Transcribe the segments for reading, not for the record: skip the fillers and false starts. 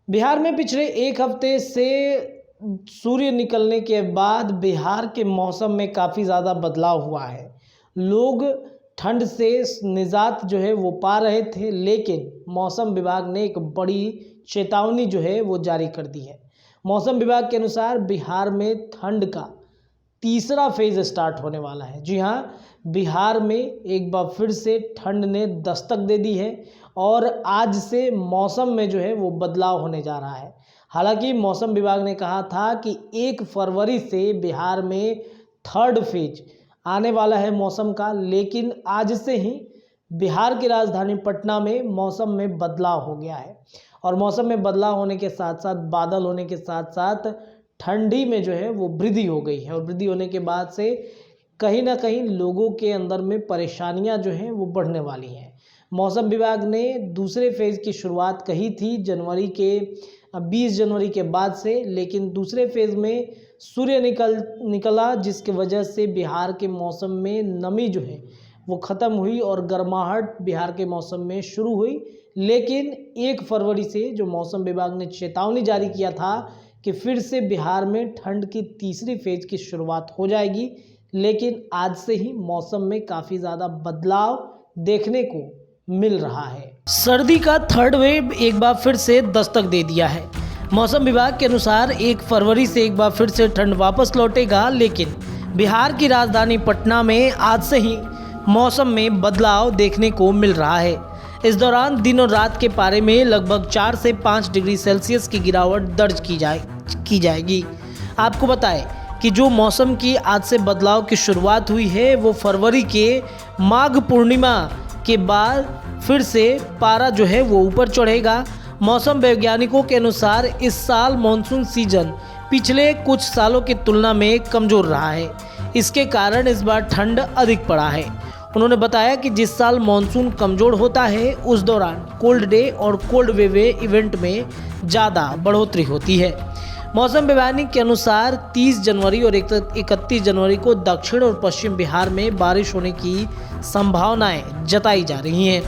बिहार में पिछले एक हफ्ते से सूर्य निकलने के बाद बिहार के मौसम में काफ़ी ज़्यादा बदलाव हुआ है। लोग ठंड से निजात जो है वो पा रहे थे, लेकिन मौसम विभाग ने एक बड़ी चेतावनी जो है वो जारी कर दी है। मौसम विभाग के अनुसार बिहार में ठंड का तीसरा फेज़ स्टार्ट होने वाला है। जी हाँ, बिहार में एक बार फिर से ठंड ने दस्तक दे दी है और आज से मौसम में जो है वो बदलाव होने जा रहा है। हालांकि मौसम विभाग ने कहा था कि 1 फरवरी से बिहार में थर्ड फेज आने वाला है मौसम का, लेकिन आज से ही बिहार की राजधानी पटना में मौसम में बदलाव हो गया है। और मौसम में बदलाव होने के साथ साथ बादल होने के साथ साथ ठंडी में जो है वो वृद्धि हो गई है। और वृद्धि होने के बाद से कहीं ना कहीं लोगों के अंदर में परेशानियां जो हैं वो बढ़ने वाली हैं। मौसम विभाग ने दूसरे फेज़ की शुरुआत कही थी जनवरी के 20 जनवरी के बाद से, लेकिन दूसरे फेज़ में सूर्य निकला, जिसकी वजह से बिहार के मौसम में नमी जो है वो ख़त्म हुई और गर्माहट बिहार के मौसम में शुरू हुई। लेकिन 1 फरवरी से जो मौसम विभाग ने चेतावनी जारी किया था कि फिर से बिहार में ठंड की तीसरी फेज़ की शुरुआत हो जाएगी, लेकिन आज से ही मौसम में काफ़ी ज़्यादा बदलाव देखने को मिल रहा है। सर्दी का थर्ड वेव एक बार फिर से दस्तक दे दिया है। मौसम विभाग के अनुसार 1 फरवरी से एक बार फिर से ठंड वापस लौटेगा, लेकिन बिहार की राजधानी पटना में आज से ही मौसम में बदलाव देखने को मिल रहा है। इस दौरान दिन और रात के पारे में लगभग 4 से 5 डिग्री सेल्सियस की गिरावट दर्ज की जाएगी। आपको बताएं कि जो मौसम की आज से बदलाव की शुरुआत हुई है वो फरवरी के माघ पूर्णिमा के बाद फिर से पारा जो है वो ऊपर चढ़ेगा। मौसम वैज्ञानिकों के अनुसार इस साल मानसून सीजन पिछले कुछ सालों की तुलना में कमज़ोर रहा है। इसके कारण इस बार ठंड अधिक पड़ा है। उन्होंने बताया कि जिस साल मानसून कमज़ोर होता है उस दौरान कोल्ड डे और कोल्ड वेव इवेंट में ज़्यादा बढ़ोतरी होती है। मौसम विभाग के अनुसार 30 जनवरी और 31 जनवरी को दक्षिण और पश्चिम बिहार में बारिश होने की संभावनाएं जताई जा रही हैं।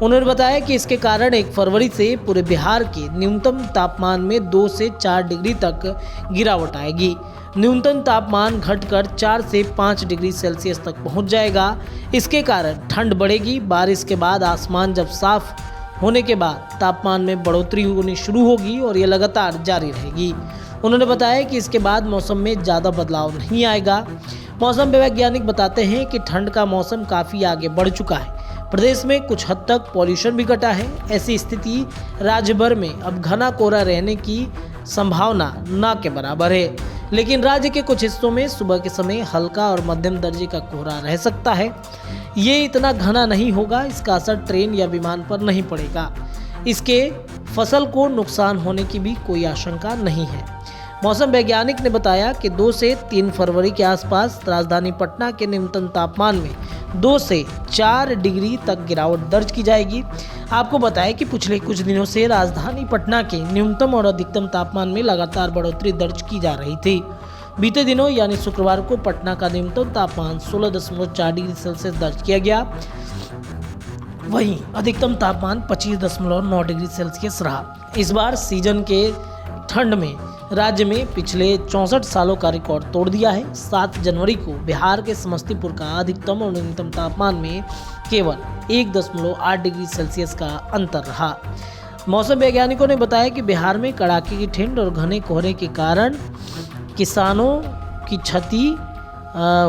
उन्होंने बताया कि इसके कारण 1 फरवरी से पूरे बिहार के न्यूनतम तापमान में 2 से 4 डिग्री तक गिरावट आएगी। न्यूनतम तापमान घटकर 4 से 5 डिग्री सेल्सियस तक पहुंच जाएगा। इसके कारण ठंड बढ़ेगी। बारिश के बाद आसमान जब साफ होने के बाद तापमान में बढ़ोतरी होनी शुरू होगी और ये लगातार जारी रहेगी। उन्होंने बताया कि इसके बाद मौसम में ज़्यादा बदलाव नहीं आएगा। मौसम वैज्ञानिक बताते हैं कि ठंड का मौसम काफ़ी आगे बढ़ चुका है। प्रदेश में कुछ हद तक पॉल्यूशन भी घटा है। ऐसी स्थिति राज्य भर में अब घना कोहरा रहने की संभावना न के बराबर है, लेकिन राज्य के कुछ हिस्सों में सुबह के समय हल्का और मध्यम दर्जे का कोहरा रह सकता है। ये इतना घना नहीं होगा, इसका असर ट्रेन या विमान पर नहीं पड़ेगा। इसके फसल को नुकसान होने की भी कोई आशंका नहीं है। मौसम वैज्ञानिक ने बताया कि 2 से 3 फरवरी के आसपास राजधानी पटना के न्यूनतम तापमान में 2 से 4 डिग्री तक गिरावट दर्ज की जाएगी। आपको बताएं कि पिछले कुछ दिनों से राजधानी पटना के न्यूनतम और अधिकतम तापमान में लगातार बढ़ोतरी दर्ज की जा रही थी। बीते दिनों यानी शुक्रवार को पटना का न्यूनतम तापमान 16.4 डिग्री सेल्सियस दर्ज किया गया। वहीं अधिकतम तापमान 25.9 डिग्री सेल्सियस रहा। इस बार सीजन के ठंड में राज्य में पिछले 64 सालों का रिकॉर्ड तोड़ दिया है। 7 जनवरी को बिहार के समस्तीपुर का अधिकतम और न्यूनतम तापमान में केवल 1.8 डिग्री सेल्सियस का अंतर रहा। मौसम वैज्ञानिकों ने बताया कि बिहार में कड़ाके की ठंड और घने कोहरे के कारण किसानों की क्षति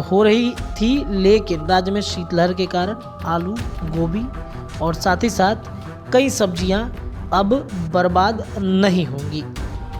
हो रही थी, लेकिन राज्य में शीतलहर के कारण आलू, गोभी और साथ ही साथ कई सब्जियां अब बर्बाद नहीं होंगी।